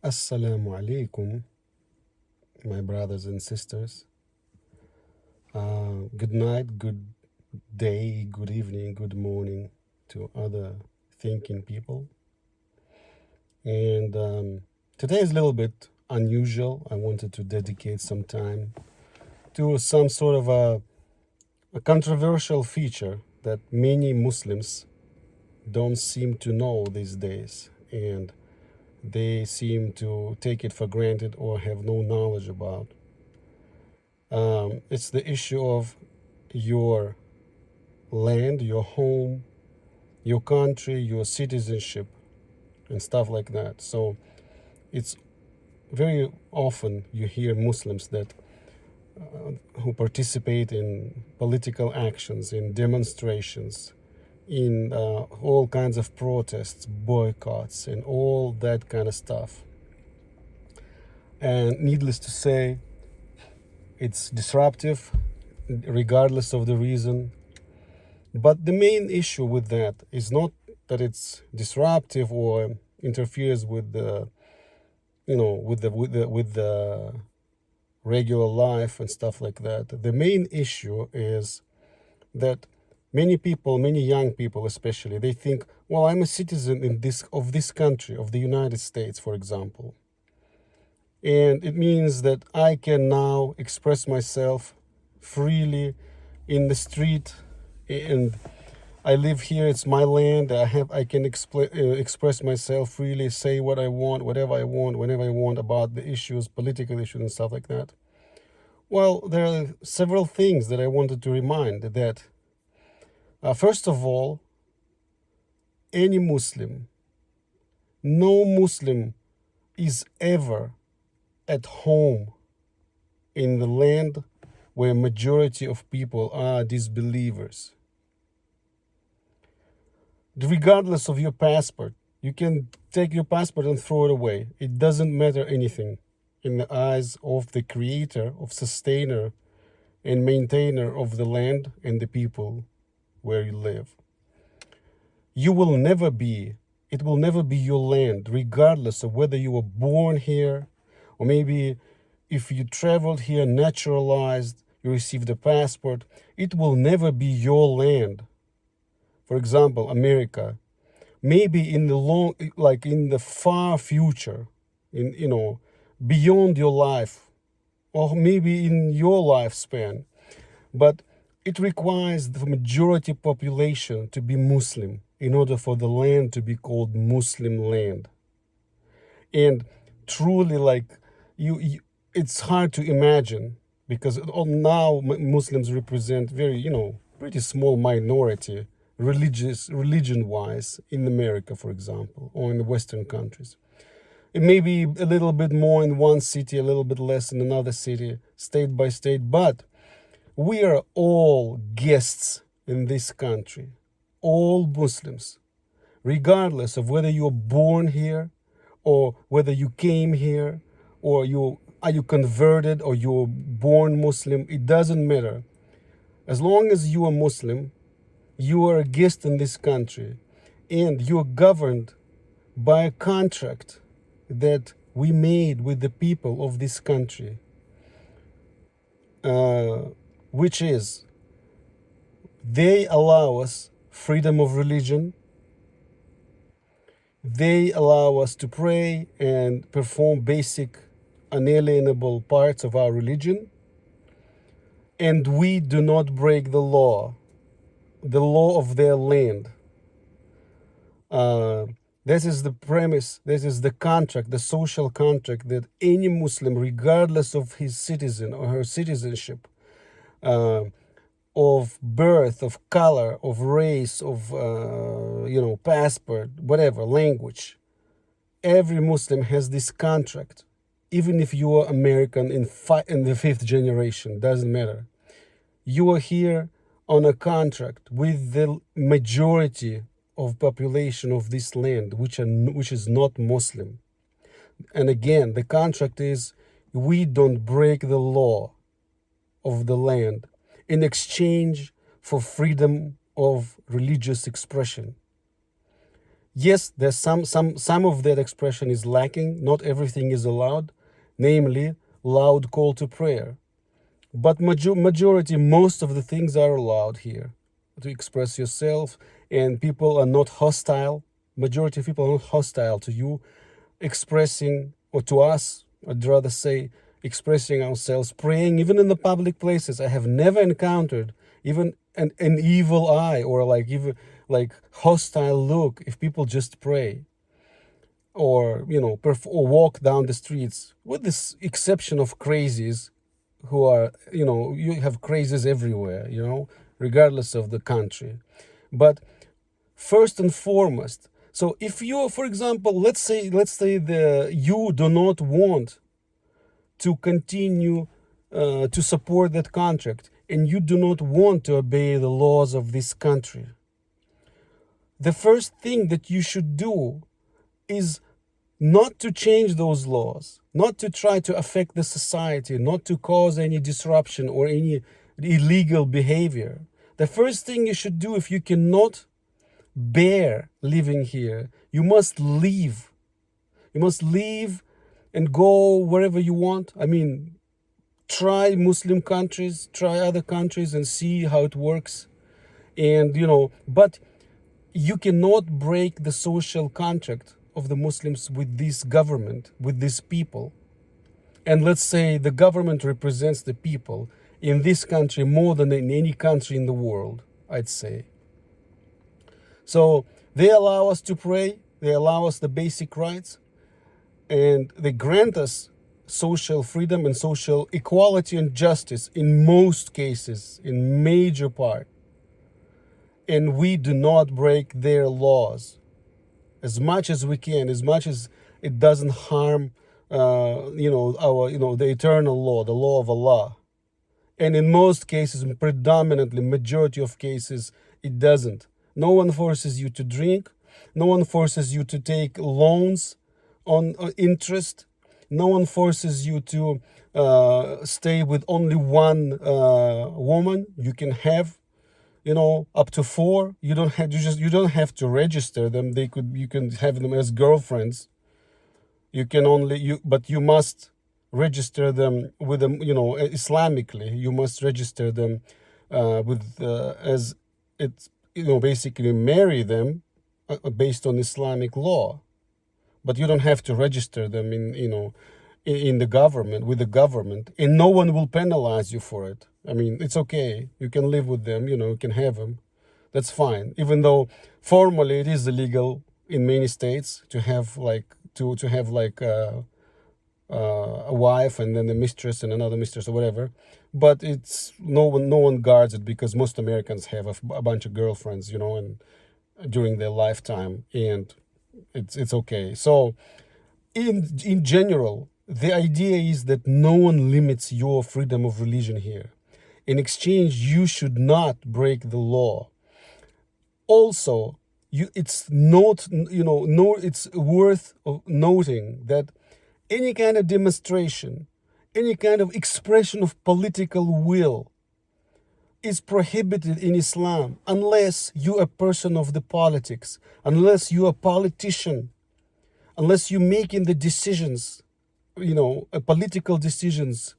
Assalamu alaikum, my brothers and sisters. Good night, good day, good evening, good morning to other thinking people. And today is a little bit unusual. I wanted to dedicate some time to some sort of a controversial feature that many Muslims don't seem to know these days. And they seem to take it for granted or have no knowledge about. It's the issue of your land, your home, your country, your citizenship, and stuff like that. So it's very often you hear Muslims that who participate in political actions, in demonstrations, in all kinds of protests, boycotts, and all that kind of stuff. And needless to say, it's disruptive, regardless of the reason. But the main issue with that is not that it's disruptive or interferes with the, with the regular life and stuff like that. The main issue is that many people, many young people especially, they think, well, I'm a citizen of this country, of the United States, for example. And it means that I can now express myself freely in the street, and I live here. It's my land. I can express myself freely, say what I want, whatever I want, whenever I want about the issues, political issues and stuff like that. Well, there are several things that I wanted to remind that, first of all, any Muslim, no Muslim is ever at home in the land where majority of people are disbelievers. Regardless of your passport, you can take your passport and throw it away. It doesn't matter anything in the eyes of the creator, of sustainer, and maintainer of the land and the people where you live. It will never be your land, regardless of whether you were born here, or maybe if you traveled here, naturalized, you received a passport. It will never be your land. For example, America, maybe in the far future, beyond your life, or maybe in your lifespan, but it requires the majority population to be Muslim in order for the land to be called Muslim land. And truly, it's hard to imagine, because now Muslims represent pretty small minority religion-wise in America, for example, or in the Western countries. It may be a little bit more in one city, a little bit less in another city, state by state, but we are all guests in this country, all Muslims, regardless of whether you're born here or whether you came here, or are you converted or you're born Muslim. It doesn't matter. As long as you are Muslim, you are a guest in this country, and you're governed by a contract that we made with the people of this country, which is they allow us freedom of religion. They allow us to pray and perform basic unalienable parts of our religion. And we do not break the law of their land. This is the premise, this is the contract, the social contract that any Muslim, regardless of his citizen or her citizenship, of birth, of color, of race, of passport, whatever, language. Every Muslim has this contract. Even if you are American in the fifth generation, doesn't matter. You are here on a contract with the majority of population of this land, which is not Muslim. And again, the contract is we don't break the law of the land in exchange for freedom of religious expression. Yes, there's some of that expression is lacking. Not everything is allowed, namely loud call to prayer. But majority, most of the things are allowed here to express yourself, and people are not hostile. Majority of people are not hostile to you expressing, or to us, I'd rather say, expressing ourselves, praying, even in the public places. I have never encountered even an evil eye or like even like hostile look if people just pray or or walk down the streets, with this exception of crazies who are, you have crazies everywhere, regardless of the country. But first and foremost, so if you, for example, let's say you do not want to continue to support that contract, and you do not want to obey the laws of this country, the first thing that you should do is not to change those laws, not to try to affect the society, not to cause any disruption or any illegal behavior. The first thing you should do, if you cannot bear living here, you must leave. You must leave and go wherever you want. I mean, try Muslim countries, try other countries and see how it works. And, but you cannot break the social contract of the Muslims with this government, with these people. And let's say the government represents the people in this country more than in any country in the world, I'd say. So they allow us to pray, they allow us the basic rights, and they grant us social freedom and social equality and justice in most cases, in major part. And we do not break their laws as much as we can, as much as it doesn't harm, the eternal law, the law of Allah. And in most cases, predominantly, majority of cases, it doesn't. No one forces you to drink. No one forces you to take loans on interest. No one forces you to stay with only one woman. You can have, up to 4. You don't have to register them. You can have them as girlfriends. But you must register them with them, Islamically. You must register them as it's, basically marry them based on Islamic law. But you don't have to register them in the government, with the government, and no one will penalize you for it. I mean, it's okay. You can live with them, you can have them. That's fine. Even though formally it is illegal in many states to have a wife and then a mistress and another mistress or whatever, but it's no one guards it, because most Americans have a bunch of girlfriends, and during their lifetime, and it's okay. So in general, the idea is that no one limits your freedom of religion here. In exchange, you should not break the law. Also, it's worth of noting that any kind of demonstration, any kind of expression of political will is prohibited in Islam unless you're a person of the politics, unless you're a politician, unless you're making the decisions, political decisions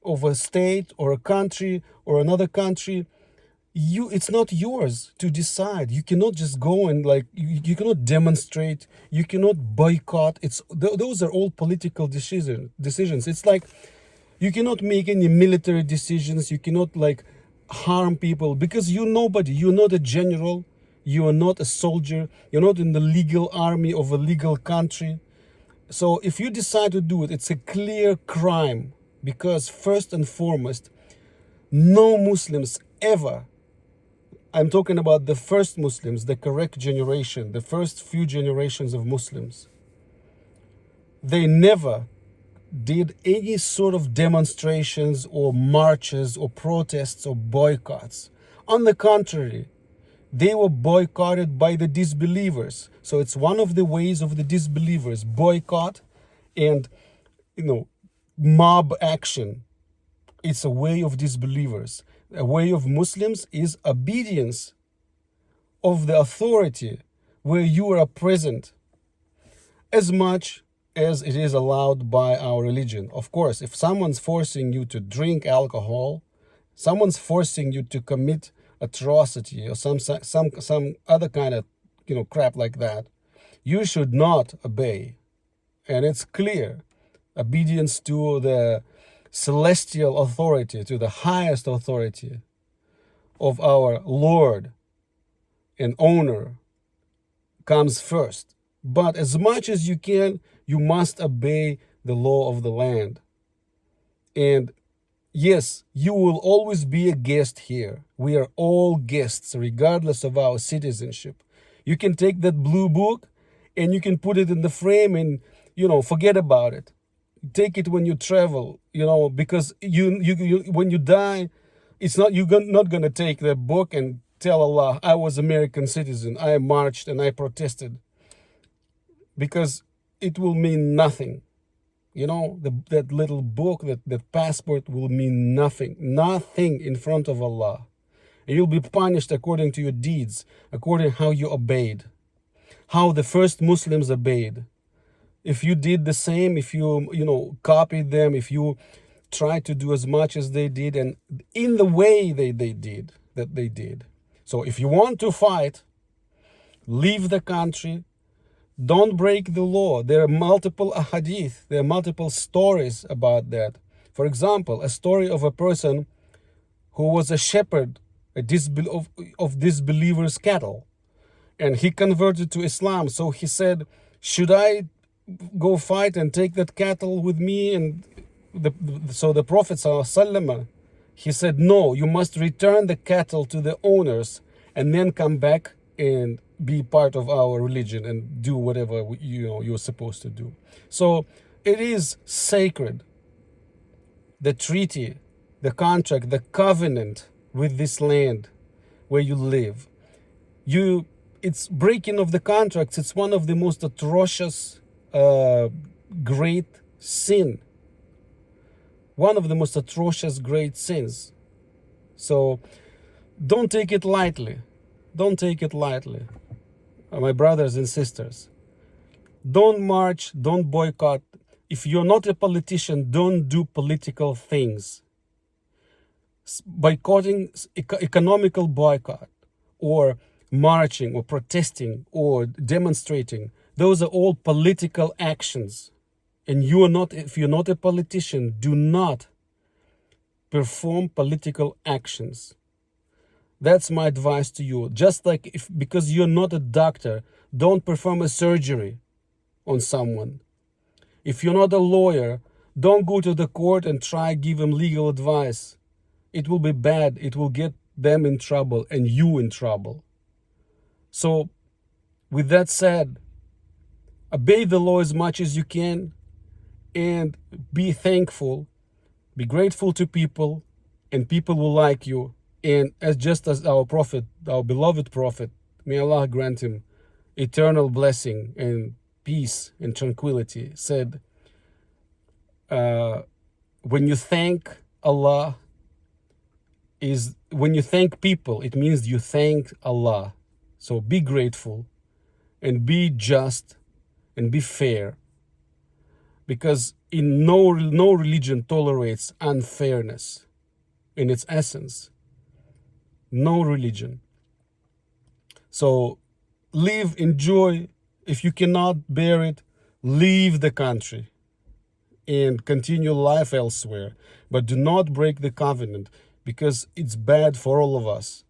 of a state or a country or another country. It's not yours to decide. You cannot just go and you cannot demonstrate, you cannot boycott. Those are all political decisions. It's like you cannot make any military decisions. You cannot harm people, because you're nobody. You're not a general, you are not a soldier, you're not in the legal army of a legal country. So if you decide to do it, it's a clear crime, because first and foremost, no Muslims ever, I'm talking about the first Muslims, the correct generation, the first few generations of Muslims, they never did any sort of demonstrations or marches or protests or boycotts. On the contrary, they were boycotted by the disbelievers. So it's one of the ways of the disbelievers, boycott and, mob action. It's a way of disbelievers. A way of Muslims is obedience of the authority, where you are present as much as it is allowed by our religion. Of course, if someone's forcing you to drink alcohol, someone's forcing you to commit atrocity or some other kind of crap like that, you should not obey. And it's clear, obedience to the celestial authority, to the highest authority of our Lord and owner comes first. But as much as you can, you must obey the law of the land. And yes, you will always be a guest here. We are all guests, regardless of our citizenship. You can take that blue book and you can put it in the frame and, forget about it. Take it when you travel, because you when you die, it's not, you're not going to take the book and tell Allah, I was American citizen, I marched and I protested. Because it will mean nothing. That little book, that passport will mean nothing. Nothing in front of Allah. And you'll be punished according to your deeds, according how you obeyed. How the first Muslims obeyed. If you did the same, if you, copied them, if you tried to do as much as they did, and in the way they did. So if you want to fight, leave the country. Don't break the law. There are multiple ahadith. There are multiple stories about that. For example, a story of a person who was a shepherd of disbelievers' cattle. And he converted to Islam. So he said, should I go fight and take that cattle with me? And so the Prophet ﷺ, he said, no, you must return the cattle to the owners and then come back and be part of our religion and do whatever you're supposed to do. So it is sacred. The treaty, the contract, the covenant with this land where you live. It's breaking of the contracts. It's one of the most atrocious, great sin. One of the most atrocious, great sins. So don't take it lightly. Don't take it lightly. My brothers and sisters, don't march, don't boycott. If you're not a politician, don't do political things. Boycotting, economical boycott, or marching, or protesting, or demonstrating, those are all political actions. And if you're not a politician, do not perform political actions. That's my advice to you. Just like because you're not a doctor, don't perform a surgery on someone. If you're not a lawyer, don't go to the court and try give them legal advice. It will be bad. It will get them in trouble and you in trouble. So, with that said, obey the law as much as you can and be thankful. Be grateful to people and people will like you. And just as our prophet, our beloved prophet, may Allah grant him eternal blessing and peace and tranquility, said, when you thank Allah, when you thank people, it means you thank Allah. So be grateful and be just and be fair. Because no religion tolerates unfairness in its essence. No religion. So live, enjoy. If you cannot bear it, leave the country and continue life elsewhere. But do not break the covenant because it's bad for all of us.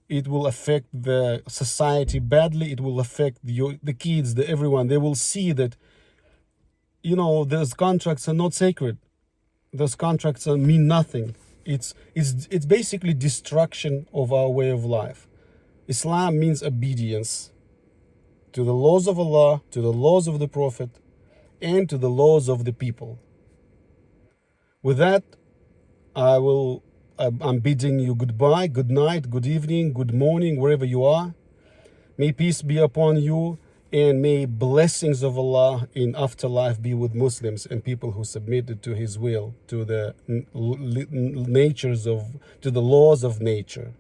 It will affect the society badly. It will affect the kids, everyone. They will see that, those contracts are not sacred. Those contracts mean nothing. It's basically destruction of our way of life. Islam means obedience to the laws of Allah, to the laws of the Prophet, and to the laws of the people. With that, I'm bidding you goodbye, good night, good evening, good morning, wherever you are. May peace be upon you, and may blessings of Allah in afterlife be with Muslims and people who submitted to His will, to the to the laws of nature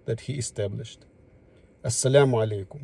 that He established. Assalamu alaikum.